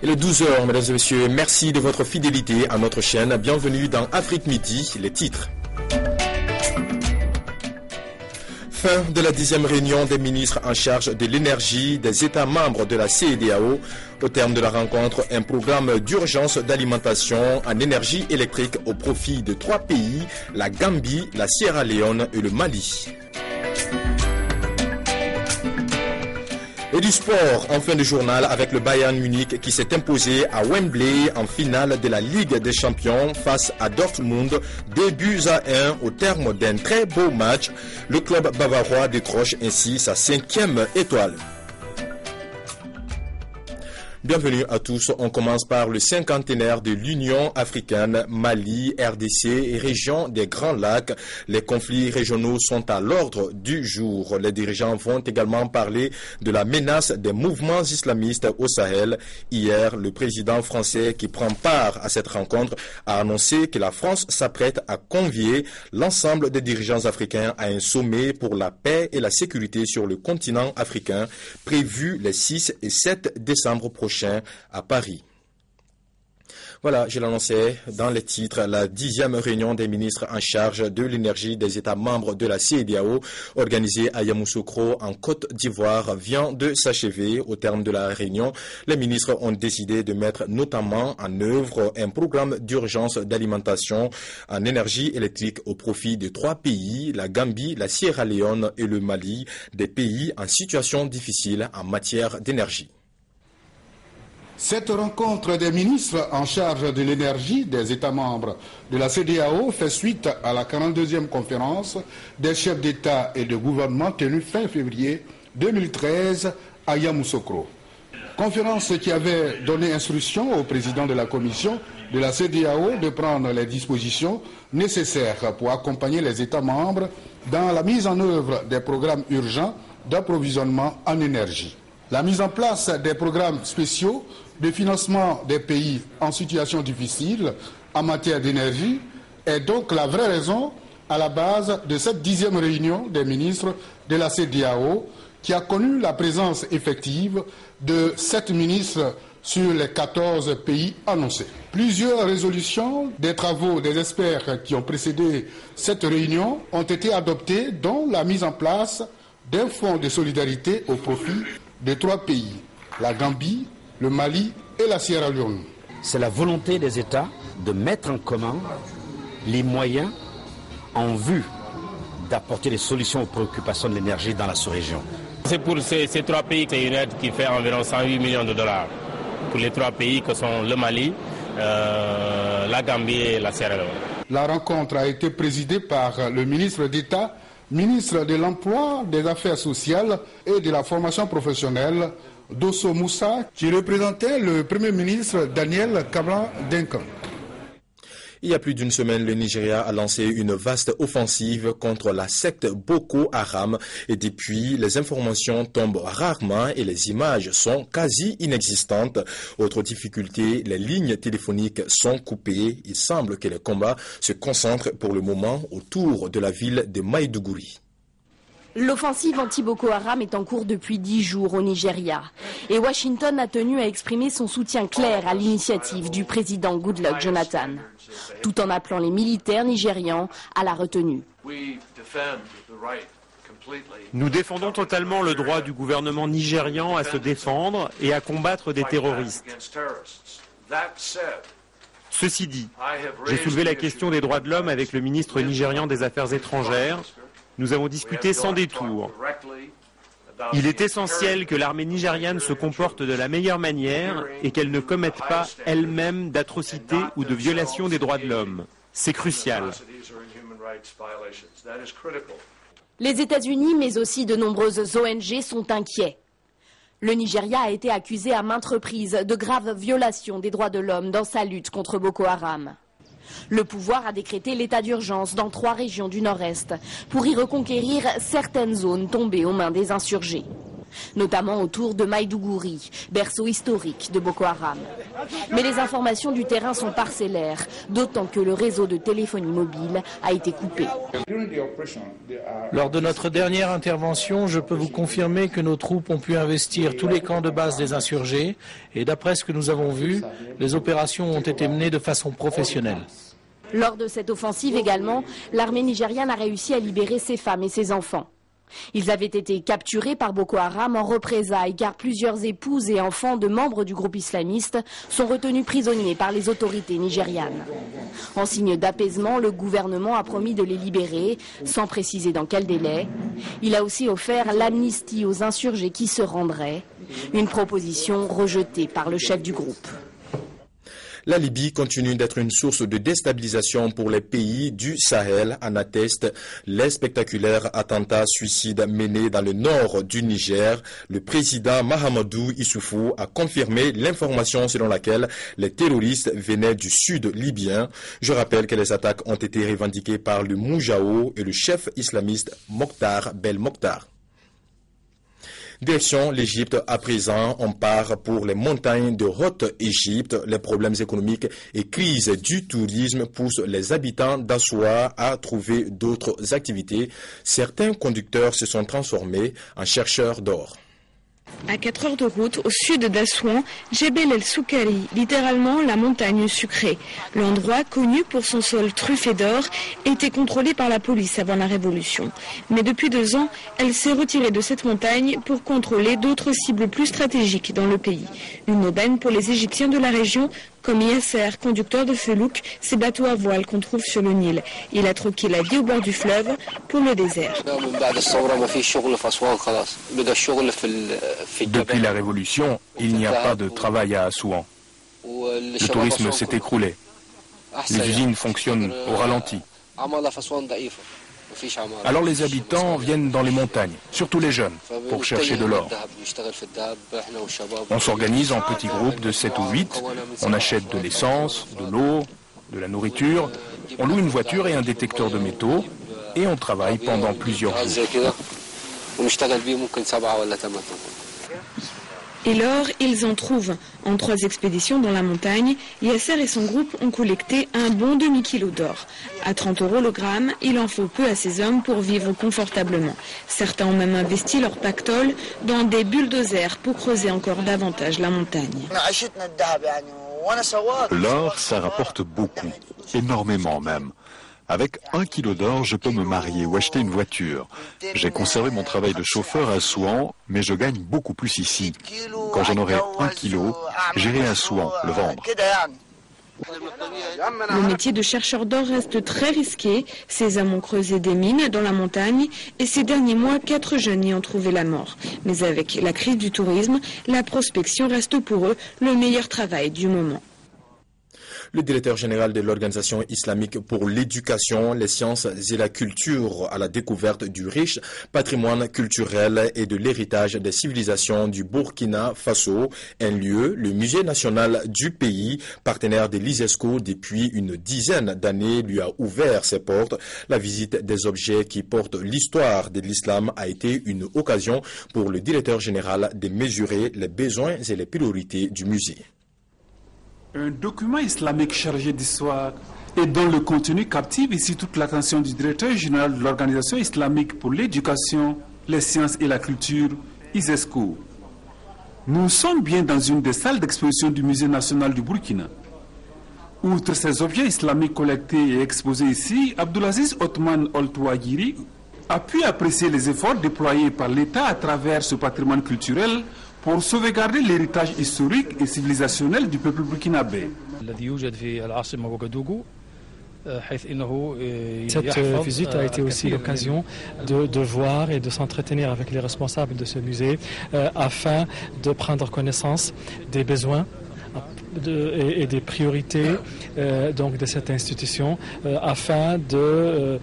Il est 12h, mesdames et messieurs. Merci de votre fidélité à notre chaîne. Bienvenue dans Afrique Midi, les titres. Fin de la 10e réunion des ministres en charge de l'énergie des États membres de la CEDEAO. Au terme de la rencontre, un programme d'urgence d'alimentation en énergie électrique au profit de 3 pays, la Gambie, la Sierra Leone et le Mali. Et du sport en fin de journal avec le Bayern Munich qui s'est imposé à Wembley en finale de la Ligue des Champions face à Dortmund, 2-1 au terme d'un très beau match. Le club bavarois décroche ainsi sa 5e étoile. Bienvenue à tous. On commence par le cinquantenaire de l'Union africaine, Mali, RDC et région des Grands Lacs. Les conflits régionaux sont à l'ordre du jour. Les dirigeants vont également parler de la menace des mouvements islamistes au Sahel. Hier, le président français qui prend part à cette rencontre a annoncé que la France s'apprête à convier l'ensemble des dirigeants africains à un sommet pour la paix et la sécurité sur le continent africain prévu les 6 et 7 décembre prochains à Paris. Voilà, je l'annonçais dans les titres, la 10e réunion des ministres en charge de l'énergie des États membres de la CEDEAO, organisée à Yamoussoukro en Côte d'Ivoire, vient de s'achever. Au terme de la réunion, les ministres ont décidé de mettre notamment en œuvre un programme d'urgence d'alimentation en énergie électrique au profit de 3 pays, la Gambie, la Sierra Leone et le Mali, des pays en situation difficile en matière d'énergie. Cette rencontre des ministres en charge de l'énergie des États membres de la CEDEAO fait suite à la 42e conférence des chefs d'État et de gouvernement tenue fin février 2013 à Yamoussoukro. Conférence qui avait donné instruction au président de la commission de la CEDEAO de prendre les dispositions nécessaires pour accompagner les États membres dans la mise en œuvre des programmes urgents d'approvisionnement en énergie. La mise en place des programmes spéciaux de financement des pays en situation difficile en matière d'énergie est donc la vraie raison à la base de cette 10e réunion des ministres de la CEDEAO qui a connu la présence effective de 7 ministres sur les 14 pays annoncés. Plusieurs résolutions des travaux des experts qui ont précédé cette réunion ont été adoptées, dont la mise en place d'un fonds de solidarité au profit de 3 pays, la Gambie, le Mali et la Sierra Leone. C'est la volonté des États de mettre en commun les moyens en vue d'apporter des solutions aux préoccupations de l'énergie dans la sous-région. C'est pour ces 3 pays, c'est une aide qui fait environ 108 millions de dollars pour les 3 pays que sont le Mali, la Gambie et la Sierra Leone. La rencontre a été présidée par le ministre d'État, ministre de l'Emploi, des Affaires sociales et de la formation professionnelle, Dosso Moussa, qui représentait le Premier ministre Daniel Kablan-Duncan. Il y a plus d'une semaine, le Nigeria a lancé une vaste offensive contre la secte Boko Haram et depuis, les informations tombent rarement et les images sont quasi inexistantes. Autre difficulté, les lignes téléphoniques sont coupées. Il semble que les combats se concentrent pour le moment autour de la ville de Maiduguri. L'offensive anti-Boko Haram est en cours depuis 10 jours au Nigeria. Et Washington a tenu à exprimer son soutien clair à l'initiative du président Goodluck Jonathan, tout en appelant les militaires nigérians à la retenue. Nous défendons totalement le droit du gouvernement nigérian à se défendre et à combattre des terroristes. Ceci dit, j'ai soulevé la question des droits de l'homme avec le ministre nigérian des Affaires étrangères. Nous avons discuté sans détour. Il est essentiel que l'armée nigériane se comporte de la meilleure manière et qu'elle ne commette pas elle-même d'atrocités ou de violations des droits de l'homme. C'est crucial. Les États-Unis, mais aussi de nombreuses ONG sont inquiets. Le Nigeria a été accusé à maintes reprises de graves violations des droits de l'homme dans sa lutte contre Boko Haram. Le pouvoir a décrété l'état d'urgence dans 3 régions du nord-est pour y reconquérir certaines zones tombées aux mains des insurgés. notamment autour de Maïdougouri, berceau historique de Boko Haram. Mais les informations du terrain sont parcellaires, d'autant que le réseau de téléphonie mobile a été coupé. Lors de notre dernière intervention, je peux vous confirmer que nos troupes ont pu investir tous les camps de base des insurgés et d'après ce que nous avons vu, les opérations ont été menées de façon professionnelle. Lors de cette offensive également, l'armée nigériane a réussi à libérer ses femmes et ses enfants. Ils avaient été capturés par Boko Haram en représailles car plusieurs épouses et enfants de membres du groupe islamiste sont retenus prisonniers par les autorités nigérianes. En signe d'apaisement, le gouvernement a promis de les libérer, sans préciser dans quel délai. Il a aussi offert l'amnistie aux insurgés qui se rendraient, une proposition rejetée par le chef du groupe. La Libye continue d'être une source de déstabilisation pour les pays du Sahel, en attestent les spectaculaires attentats suicides menés dans le nord du Niger. Le président Mahamadou Issoufou a confirmé l'information selon laquelle les terroristes venaient du sud libyen. Je rappelle que les attaques ont été revendiquées par le Moujao et le chef islamiste Mokhtar Belmokhtar. Direction l'Égypte à présent, on part pour les montagnes de Haute-Égypte. Les problèmes économiques et crise du tourisme poussent les habitants d'Assoua à trouver d'autres activités. Certains conducteurs se sont transformés en chercheurs d'or. À 4 heures de route au sud d'Assouan, Djebel el-Soukari, littéralement la montagne sucrée. L'endroit, connu pour son sol truffé d'or, était contrôlé par la police avant la Révolution. Mais depuis 2 ans, elle s'est retirée de cette montagne pour contrôler d'autres cibles plus stratégiques dans le pays. Une aubaine pour les Égyptiens de la région, comme Yasser, conducteur de felouk, ces bateaux à voile qu'on trouve sur le Nil. Il a troqué la vie au bord du fleuve pour le désert. Depuis la Révolution, il n'y a pas de travail à Assouan. Le tourisme s'est écroulé. Les usines fonctionnent au ralenti. Alors les habitants viennent dans les montagnes, surtout les jeunes, pour chercher de l'or. On s'organise en petits groupes de 7 ou 8, on achète de l'essence, de l'eau, de la nourriture, on loue une voiture et un détecteur de métaux et on travaille pendant plusieurs jours. Et l'or, ils en trouvent. En 3 expéditions dans la montagne, Yasser et son groupe ont collecté un bon demi-kilo d'or. À 30 € le gramme, il en faut peu à ces hommes pour vivre confortablement. Certains ont même investi leur pactole dans des bulldozers pour creuser encore davantage la montagne. L'or, ça rapporte beaucoup, énormément même. Avec 1 kilo d'or, je peux me marier ou acheter une voiture. J'ai conservé mon travail de chauffeur à Assouan, mais je gagne beaucoup plus ici. Quand j'en aurai 1 kilo, j'irai à Assouan le vendre. Le métier de chercheur d'or reste très risqué. Ces hommes ont creusé des mines dans la montagne et ces derniers mois, 4 jeunes y ont trouvé la mort. Mais avec la crise du tourisme, la prospection reste pour eux le meilleur travail du moment. Le directeur général de l'Organisation islamique pour l'éducation, les sciences et la culture à la découverte du riche patrimoine culturel et de l'héritage des civilisations du Burkina Faso, un lieu, le musée national du pays, partenaire de l'ISESCO depuis une dizaine d'années, lui a ouvert ses portes. La visite des objets qui portent l'histoire de l'islam a été une occasion pour le directeur général de mesurer les besoins et les priorités du musée. Un document islamique chargé d'histoire et dont le contenu captive ici toute l'attention du directeur général de l'Organisation islamique pour l'éducation, les sciences et la culture, ISESCO. Nous sommes bien dans une des salles d'exposition du Musée national du Burkina. Outre ces objets islamiques collectés et exposés ici, Abdulaziz Othman Oltouagiri a pu apprécier les efforts déployés par l'État à travers ce patrimoine culturel pour sauvegarder l'héritage historique et civilisationnel du peuple burkinabé. Cette visite a été aussi l'occasion de voir et de s'entretenir avec les responsables de ce musée afin de prendre connaissance des besoins et des priorités donc de cette institution afin de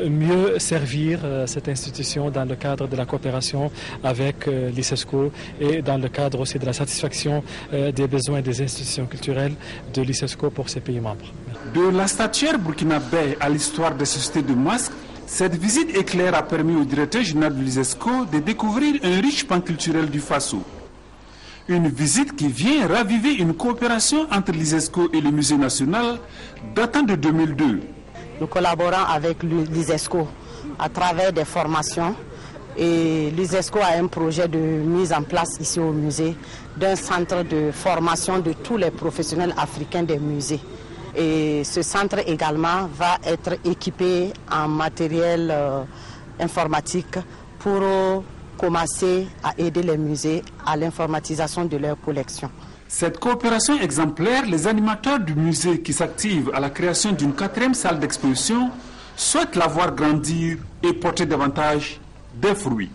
mieux servir cette institution dans le cadre de la coopération avec l'ISESCO et dans le cadre aussi de la satisfaction des besoins des institutions culturelles de l'ISESCO pour ses pays membres. De la statuaire burkinabé à l'histoire des sociétés de masques, Cette visite éclair a permis au directeur général de l'ISESCO de découvrir un riche pan culturel du Faso. Une visite qui vient raviver une coopération entre l'ISESCO et le Musée national datant de 2002. Nous collaborons avec l'ISESCO à travers des formations et l'ISESCO a un projet de mise en place ici au musée d'un centre de formation de tous les professionnels africains des musées. Et ce centre également va être équipé en matériel informatique pour commencer à aider les musées à l'informatisation de leurs collections. Cette coopération exemplaire, les animateurs du musée qui s'activent à la création d'une 4e salle d'exposition souhaitent la voir grandir et porter davantage des fruits.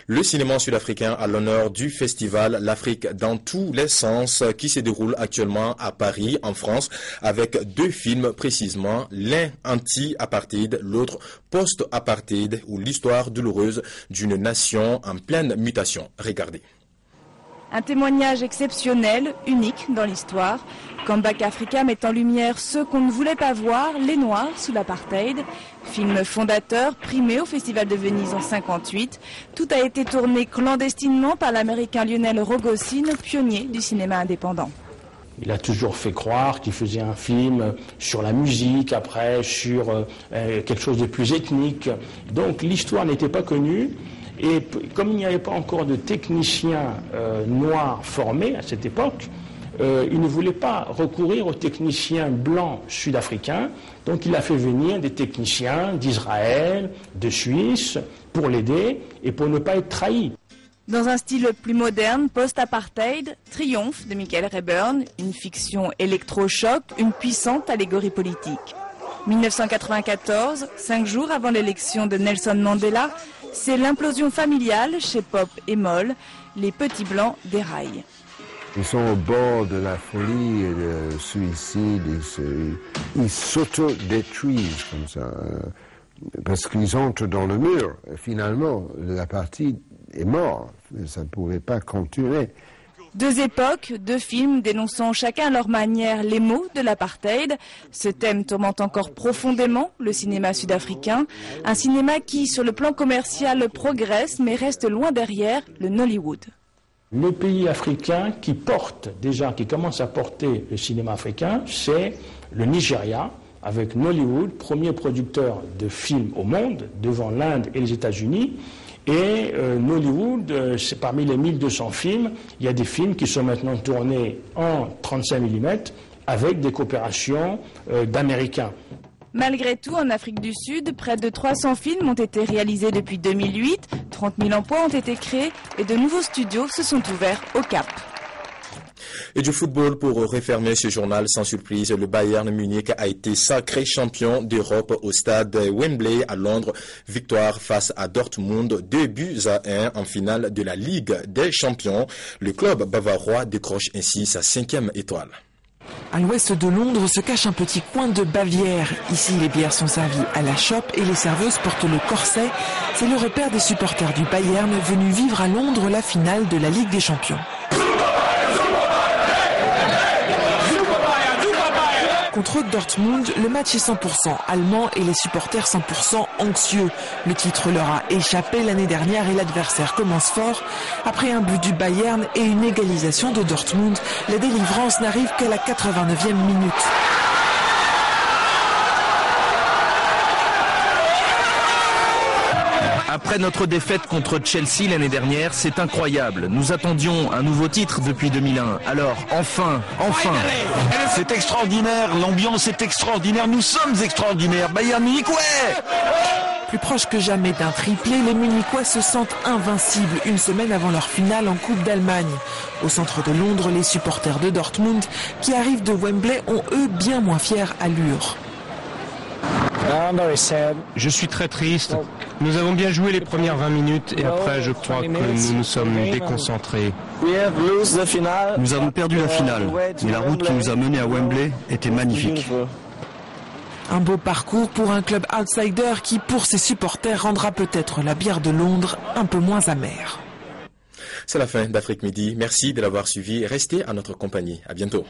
Le cinéma sud-africain a l'honneur du festival L'Afrique dans tous les sens qui se déroule actuellement à Paris, en France, avec 2 films précisément, l'un anti-apartheid, l'autre post-apartheid ou l'histoire douloureuse d'une nation en pleine mutation. Regardez. Un témoignage exceptionnel, unique dans l'histoire. Comeback Africa met en lumière ceux qu'on ne voulait pas voir, les Noirs sous l'apartheid. Film fondateur, primé au Festival de Venise en 1958. Tout a été tourné clandestinement par l'Américain Lionel Rogosin, pionnier du cinéma indépendant. Il a toujours fait croire qu'il faisait un film sur la musique, après sur quelque chose de plus ethnique. Donc l'histoire n'était pas connue. Et comme il n'y avait pas encore de techniciens noirs formés à cette époque, il ne voulait pas recourir aux techniciens blancs sud-africains. Donc il a fait venir des techniciens d'Israël, de Suisse, pour l'aider et pour ne pas être trahi. Dans un style plus moderne, post-apartheid, Triomphe de Michael Rayburn, une fiction électrochoc, une puissante allégorie politique. 1994, 5 jours avant l'élection de Nelson Mandela, c'est l'implosion familiale chez Pop et Moll. Les petits blancs déraillent. Ils sont au bord de la folie et du suicide. Ils s'auto-détruisent comme ça. Parce qu'ils entrent dans le mur. Et finalement, la partie est morte. Ça ne pouvait pas continuer. 2 époques, 2 films dénonçant chacun à leur manière les maux de l'apartheid. Ce thème tourmente encore profondément le cinéma sud-africain. Un cinéma qui, sur le plan commercial, progresse mais reste loin derrière le Nollywood. Le pays africain qui commence à porter le cinéma africain, c'est le Nigeria, avec Nollywood, premier producteur de films au monde, devant l'Inde et les États-Unis. Et Nollywood, c'est parmi les 1200 films, il y a des films qui sont maintenant tournés en 35 mm avec des coopérations d'Américains. Malgré tout, en Afrique du Sud, près de 300 films ont été réalisés depuis 2008, 30 000 emplois ont été créés et de nouveaux studios se sont ouverts au Cap. Et du football pour refermer ce journal sans surprise, le Bayern Munich a été sacré champion d'Europe au stade Wembley à Londres. Victoire face à Dortmund, 2-1 en finale de la Ligue des Champions. Le club bavarois décroche ainsi sa 5e étoile. À l'ouest de Londres se cache un petit coin de Bavière. Ici, les bières sont servies à la chope et les serveuses portent le corset. C'est le repère des supporters du Bayern venus vivre à Londres la finale de la Ligue des Champions. Contre Dortmund, le match est 100% allemand et les supporters 100% anxieux. Le titre leur a échappé l'année dernière et l'adversaire commence fort. Après un but du Bayern et une égalisation de Dortmund, la délivrance n'arrive qu'à la 89e minute. Après notre défaite contre Chelsea l'année dernière, c'est incroyable. Nous attendions un nouveau titre depuis 2001. Alors, enfin. C'est extraordinaire, l'ambiance est extraordinaire, nous sommes extraordinaires. Bayern Munich, ouais! Plus proche que jamais d'un triplé, les Munichois se sentent invincibles une semaine avant leur finale en Coupe d'Allemagne. Au centre de Londres, les supporters de Dortmund, qui arrivent de Wembley, ont eux bien moins fière allure. Je suis très triste. Nous avons bien joué les premières 20 minutes et après je crois que nous nous sommes déconcentrés. Nous avons perdu la finale, mais la route qui nous a menés à Wembley était magnifique. Un beau parcours pour un club outsider qui, pour ses supporters, rendra peut-être la bière de Londres un peu moins amère. C'est la fin d'Afrique Midi. Merci de l'avoir suivi. Restez à notre compagnie. À bientôt.